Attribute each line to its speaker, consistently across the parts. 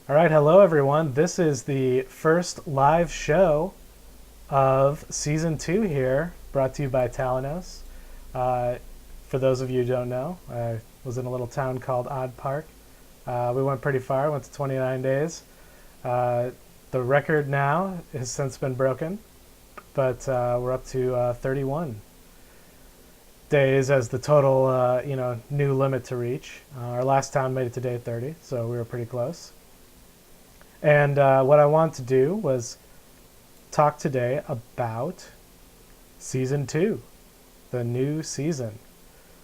Speaker 1: All right, hello everyone. This is the first live show of season 2 here, brought to you by Talanos. Uh, for those of you who don't know, I was in a little town called Odd Park. We went pretty far, went to 29 days. Uh, the record now has since been broken, but we're up to 31 days as the total, new limit to reach. Our last town made it to day 30, so we were pretty close. And what I wanted to do was talk today about season 2, the new season.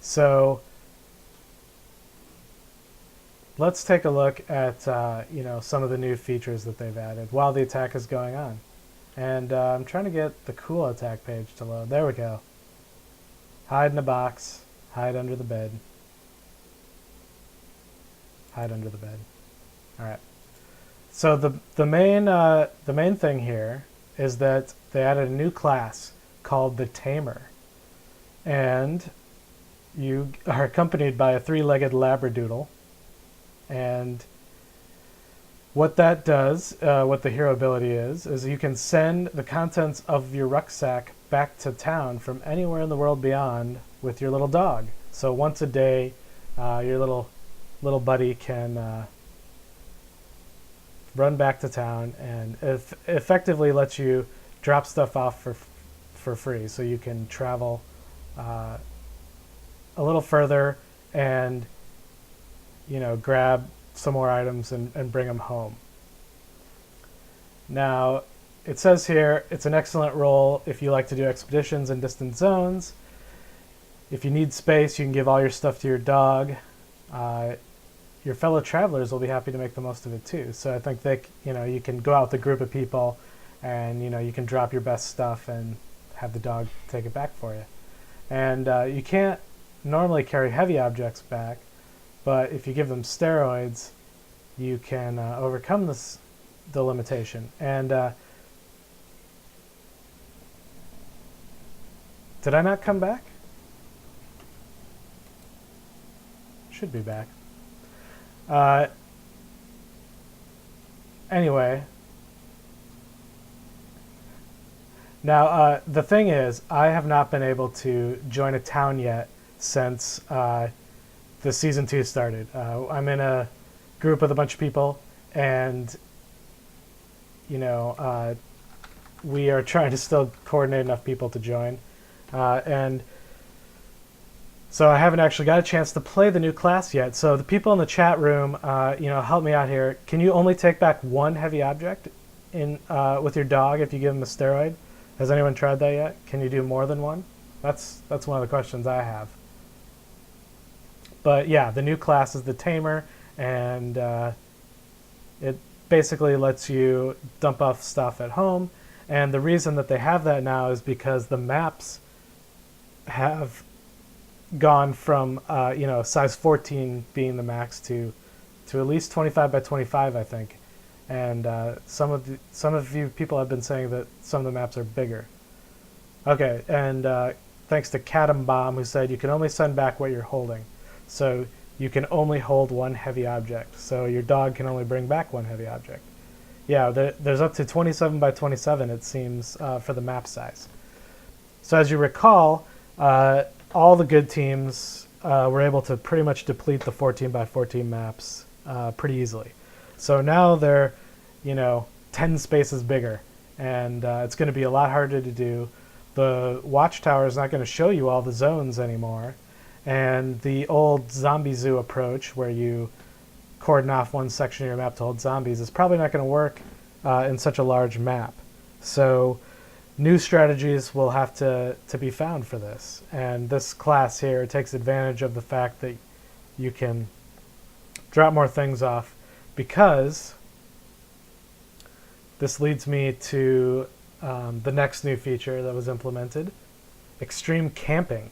Speaker 1: So let's take a look at some of the new features that they've added while the attack is going on. And I'm trying to get the cool attack page to load. There we go. Hide in a box. Hide under the bed. Hide under the bed. All right. So the main thing here is that they added a new class called the Tamer, and you are accompanied by a three-legged labradoodle. And what that does, what the hero ability is you can send the contents of your rucksack back to town from anywhere in the world beyond with your little dog. So once a day, your little buddy can run back to town and effectively lets you drop stuff off for free, so you can travel a little further and grab some more items and bring them home. Now, it says here it's an excellent role if you like to do expeditions in distant zones. If you need space, you can give all your stuff to your dog. Your fellow travelers will be happy to make the most of it too. So I think you can go out with a group of people, and you can drop your best stuff and have the dog take it back for you. And you can't normally carry heavy objects back, but if you give them steroids, you can overcome the limitation. And did I not come back? Should be back. Anyway, now the thing is, I have not been able to join a town yet since the season 2 started. I'm in a group with a bunch of people, and we are trying to still coordinate enough people to join, and so I haven't actually got a chance to play the new class yet. So the people in the chat room, help me out here. Can you only take back one heavy object with your dog if you give him a steroid? Has anyone tried that yet? Can you do more than one? That's one of the questions I have. But yeah, the new class is the Tamer, and it basically lets you dump off stuff at home. And the reason that they have that now is because the maps have gone from size 14 being the max to at least 25 by 25, I think. And some of you people have been saying that some of the maps are bigger. Okay, and thanks to Catam Bomb, who said you can only send back what you're holding. So you can only hold one heavy object. So your dog can only bring back one heavy object. Yeah, there's up to 27 by 27, it seems, for the map size. So as you recall, all the good teams were able to pretty much deplete the 14 by 14 maps pretty easily. So now they're 10 spaces bigger, and it's going to be a lot harder to do. The watchtower is not going to show you all the zones anymore, and the old zombie zoo approach, where you cordon off one section of your map to hold zombies, is probably not going to work in such a large map. So new strategies will have to be found for this. And this class here takes advantage of the fact that you can drop more things off, because this leads me to the next new feature that was implemented, extreme camping.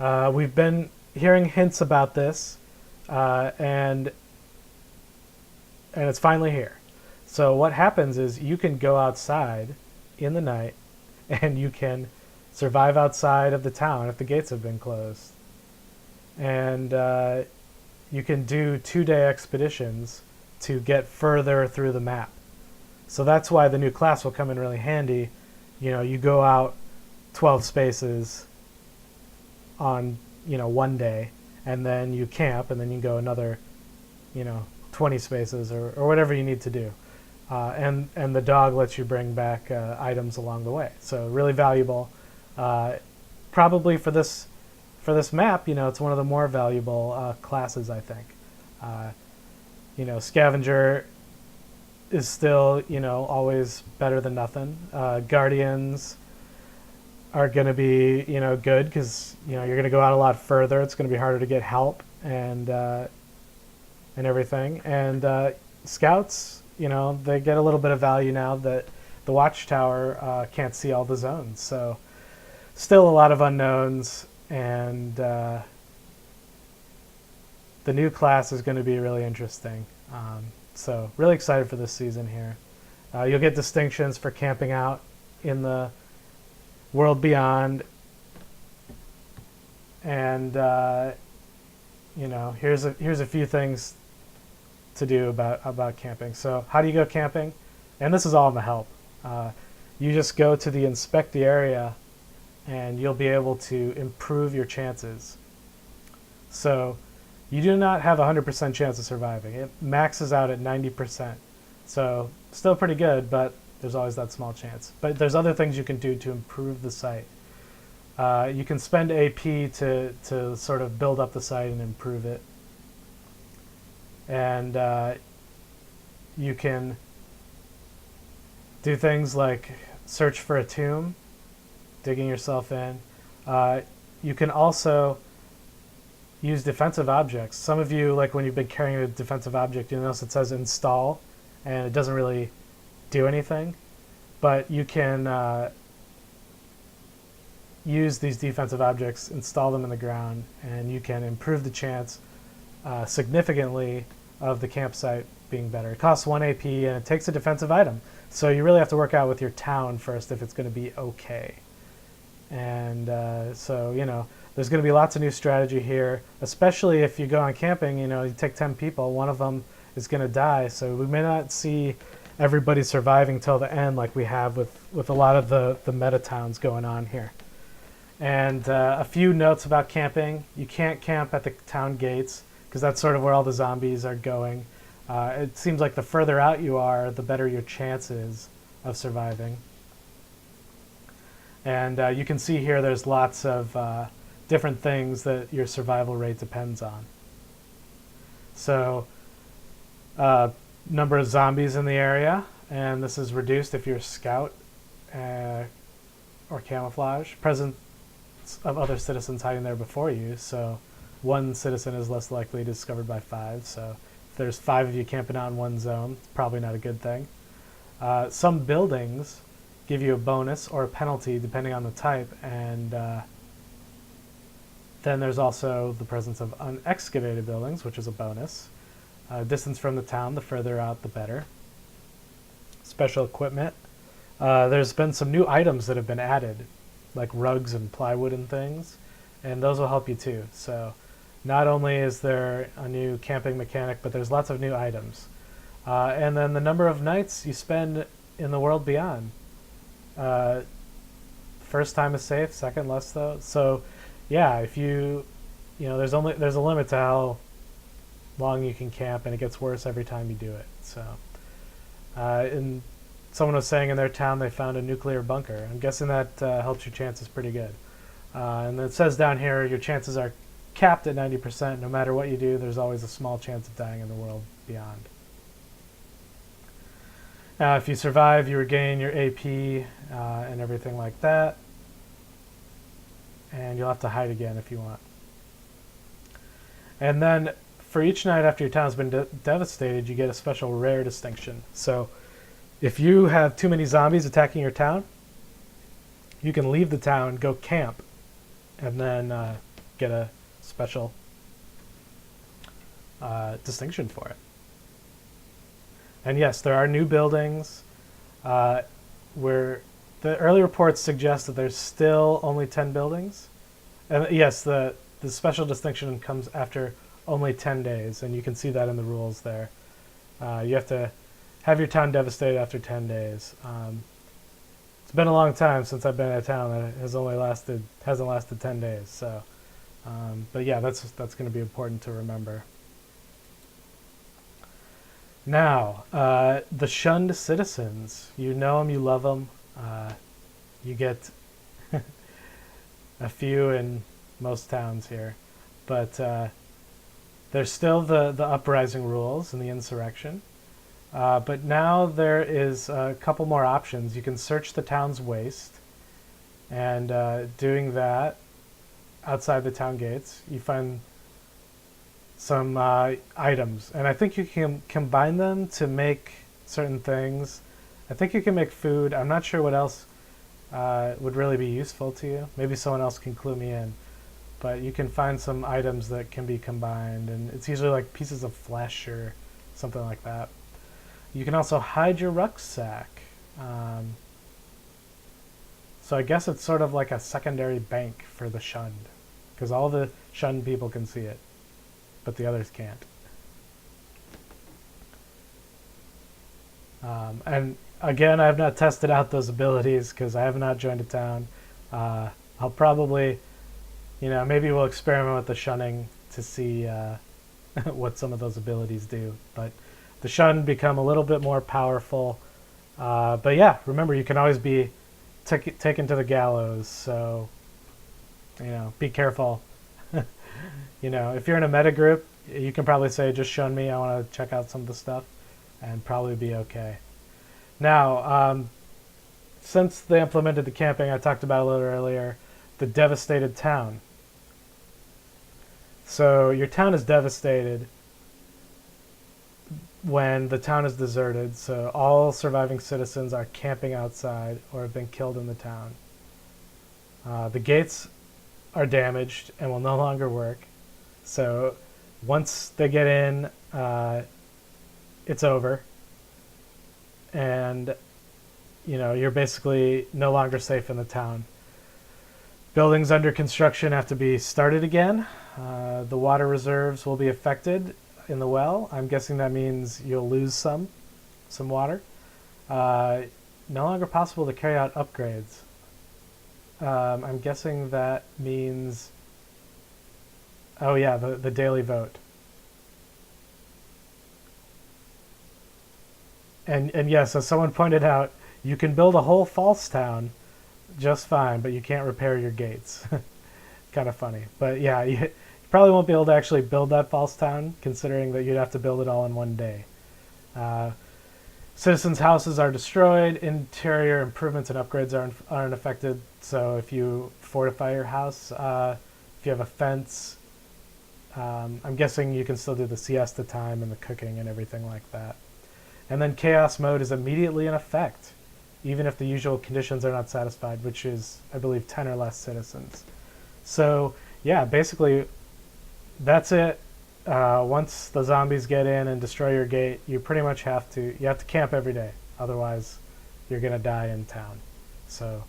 Speaker 1: We've been hearing hints about this, and it's finally here. So what happens is you can go outside in the night, and you can survive outside of the town if the gates have been closed. And you can do 2-day expeditions to get further through the map. So that's why the new class will come in really handy. You go out 12 spaces on, one day, and then you camp, and then you go another, 20 spaces or whatever you need to do. And the dog lets you bring back items along the way. So really valuable. Probably for this map, it's one of the more valuable classes, I think. Scavenger is still, always better than nothing. Guardians are going to be, good because, you're going to go out a lot further. It's going to be harder to get help and everything. And Scouts, they get a little bit of value now that the Watchtower can't see all the zones. So still a lot of unknowns, and the new class is going to be really interesting. So really excited for this season here. You'll get distinctions for camping out in the world beyond, and here's a few things to do about camping. So how do you go camping? And this is all in the help. You just go to the inspect the area, and you'll be able to improve your chances. So you do not have a 100% chance of surviving. It maxes out at 90%. So still pretty good, but there's always that small chance. But there's other things you can do to improve the site. You can spend AP to sort of build up the site and improve it. And you can do things like search for a tomb, digging yourself in. You can also use defensive objects. Some of you, like when you've been carrying a defensive object, you notice it says install, and it doesn't really do anything. But you can use these defensive objects, install them in the ground, and you can improve the chance significantly of the campsite being better. It costs 1 AP, and it takes a defensive item. So you really have to work out with your town first if it's going to be okay. And so, there's going to be lots of new strategy here, especially if you go on camping, you take 10 people, one of them is going to die. So we may not see everybody surviving till the end like we have with a lot of the meta towns going on here. And a few notes about camping. You can't camp at the town gates because that's sort of where all the zombies are going. It seems like the further out you are, the better your chances of surviving. And you can see here there's lots of different things that your survival rate depends on. So number of zombies in the area, and this is reduced if you're a scout or camouflage. Presence of other citizens hiding there before you, so one citizen is less likely discovered by 5. So if there's 5 of you camping out in one zone, it's probably not a good thing. Some buildings give you a bonus or a penalty depending on the type, and then there's also the presence of unexcavated buildings, which is a bonus. Distance from the town, the further out the better. Special equipment. There's been some new items that have been added, like rugs and plywood and things, and those will help you too. So not only is there a new camping mechanic, but there's lots of new items. And then the number of nights you spend in the world beyond. First time is safe, second less though. So yeah, if there's a limit to how long you can camp, and it gets worse every time you do it. So and someone was saying in their town they found a nuclear bunker. I'm guessing that helps your chances pretty good. And it says down here your chances are capped at 90%. No matter what you do, there's always a small chance of dying in the world beyond. Now, if you survive, you regain your AP and everything like that. And you'll have to hide again if you want. And then for each night after your town's been devastated, you get a special rare distinction. So if you have too many zombies attacking your town, you can leave the town, go camp, and then get a special distinction for it. And yes, there are new buildings where the early reports suggest that there's still only 10 buildings. And yes, the special distinction comes after only 10 days, and you can see that in the rules there. You have to have your town devastated after 10 days. It's been a long time since I've been in a town that hasn't lasted 10 days. So, but yeah, that's going to be important to remember. Now, the shunned citizens. You know them, you love them. You get a few in most towns here, but there's still the uprising rules and the insurrection. But now there is a couple more options. You can search the town's waste, and doing that outside the town gates, you find some items, and I think you can combine them to make certain things. I think you can make food. I'm not sure what else would really be useful to you. Maybe someone else can clue me in. But you can find some items that can be combined, and it's usually like pieces of flesh or something like that. You can also hide your rucksack. So I guess it's sort of like a secondary bank for the shunned, because all the shunned people can see it, but the others can't. And again, I have not tested out those abilities because I have not joined a town. I'll probably, maybe we'll experiment with the shunning to see what some of those abilities do. But the shunned become a little bit more powerful. But yeah, remember, you can always be taken to the gallows. So, be careful. If you're in a meta group, you can probably say, just shun me. I want to check out some of the stuff, and probably be okay. Now, since they implemented the camping, I talked about a little earlier, the devastated town. So your town is devastated when the town is deserted. So all surviving citizens are camping outside or have been killed in the town. The gates are damaged and will no longer work. So once they get in, it's over. And you're basically no longer safe in the town. Buildings under construction have to be started again. The water reserves will be affected in the well. I'm guessing that means you'll lose some water. No longer possible to carry out upgrades. I'm guessing that means, oh yeah, the daily vote. And yes, as someone pointed out, you can build a whole false town just fine, but you can't repair your gates. Kind of funny. But yeah, you probably won't be able to actually build that false town, considering that you'd have to build it all in one day. Citizens' houses are destroyed. Interior improvements and upgrades aren't affected. So if you fortify your house, if you have a fence, I'm guessing you can still do the siesta time and the cooking and everything like that. And then chaos mode is immediately in effect, even if the usual conditions are not satisfied, which is, I believe, 10 or less citizens. So yeah, basically that's it. Once the zombies get in and destroy your gate, you pretty much have to camp every day. Otherwise, you're going to die in town. So,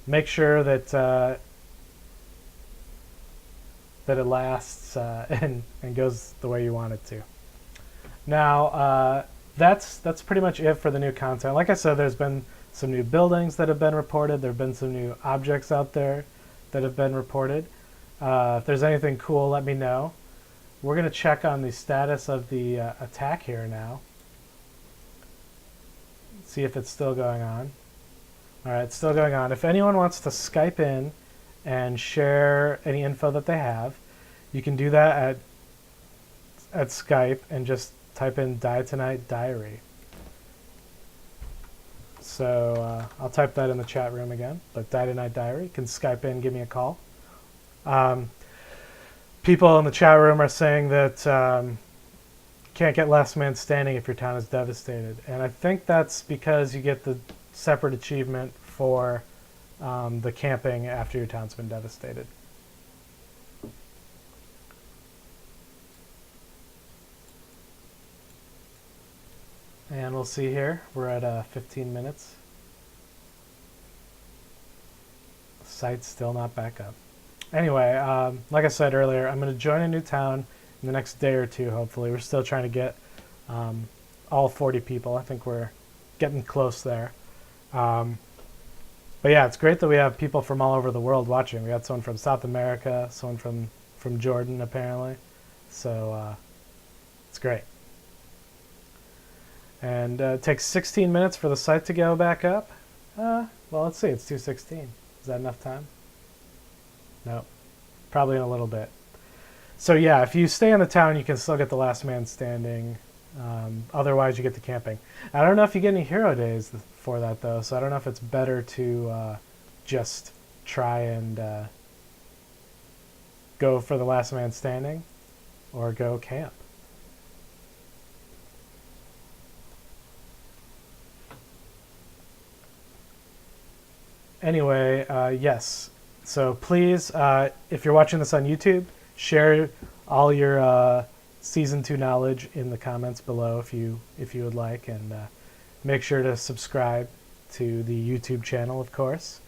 Speaker 1: make sure that that it lasts and goes the way you want it to. Now, that's pretty much it for the new content. Like I said, there's been some new buildings that have been reported. There have been some new objects out there that have been reported. If there's anything cool, let me know. We're going to check on the status of the attack here now. See if it's still going on. All right, it's still going on. If anyone wants to Skype in and share any info that they have, you can do that at Skype and just type in Die2Nite diary. So I'll type that in the chat room again, but Die2Nite diary. You can Skype in, give me a call. People in the chat room are saying that can't get last man standing if your town is devastated. And I think that's because you get the separate achievement for the camping after your town's been devastated. And we'll see here, we're at 15 minutes. The site's still not back up. Anyway, like I said earlier, I'm going to join a new town in the next day or two, hopefully. We're still trying to get all 40 people. I think we're getting close there. Um, but yeah, it's great that we have people from all over the world watching. We got someone from South America, someone from Jordan, apparently. So it's great. And it takes 16 minutes for the site to go back up. Well, let's see. It's 2:16. Is that enough time? No. Probably in a little bit. So yeah, if you stay in the town, you can still get the last man standing. Otherwise, you get the camping. I don't know if you get any hero days for that, though, so I don't know if it's better to just try and go for the last man standing or go camp. Anyway, yes. So please, if you're watching this on YouTube, share all your season 2 knowledge in the comments below if you would like, and make sure to subscribe to the YouTube channel, of course.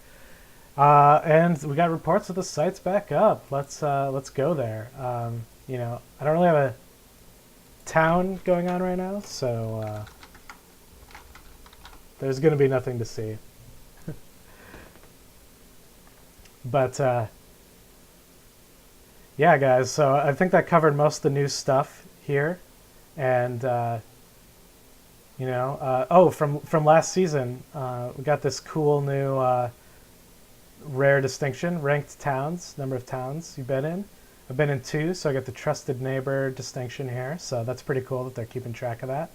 Speaker 1: And we got reports that the site's back up. Let's go there. I don't really have a town going on right now, so there's going to be nothing to see. But yeah, guys, so I think that covered most of the new stuff here. And from last season, we got this cool new rare distinction: ranked towns, number of towns you've been in. I've been in 2, so I got the trusted neighbor distinction here. So that's pretty cool that they're keeping track of that.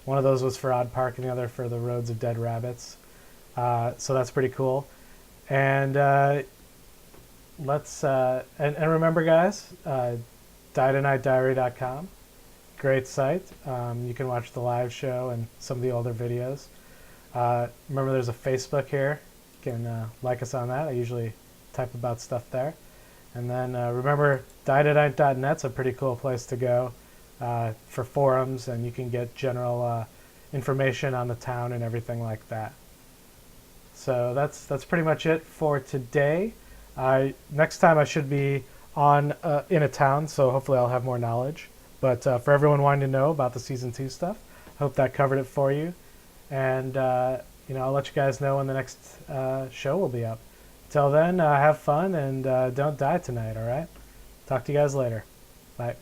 Speaker 1: One of those was for Odd Park, and the other for the Roads of Dead Rabbits. So that's pretty cool. And let's and remember, guys, Die2NiteDiary.com, great site. You can watch the live show and some of the older videos. Remember, there's a Facebook here. You can like us on that. I usually type about stuff there. And then remember, Die2Nite.net's a pretty cool place to go for forums, and you can get general information on the town and everything like that. So that's pretty much it for today. Next time I should be on in a town, so hopefully I'll have more knowledge. But for everyone wanting to know about the Season 2 stuff, I hope that covered it for you. And I'll let you guys know when the next show will be up. Till then, have fun and don't die tonight, all right? Talk to you guys later. Bye.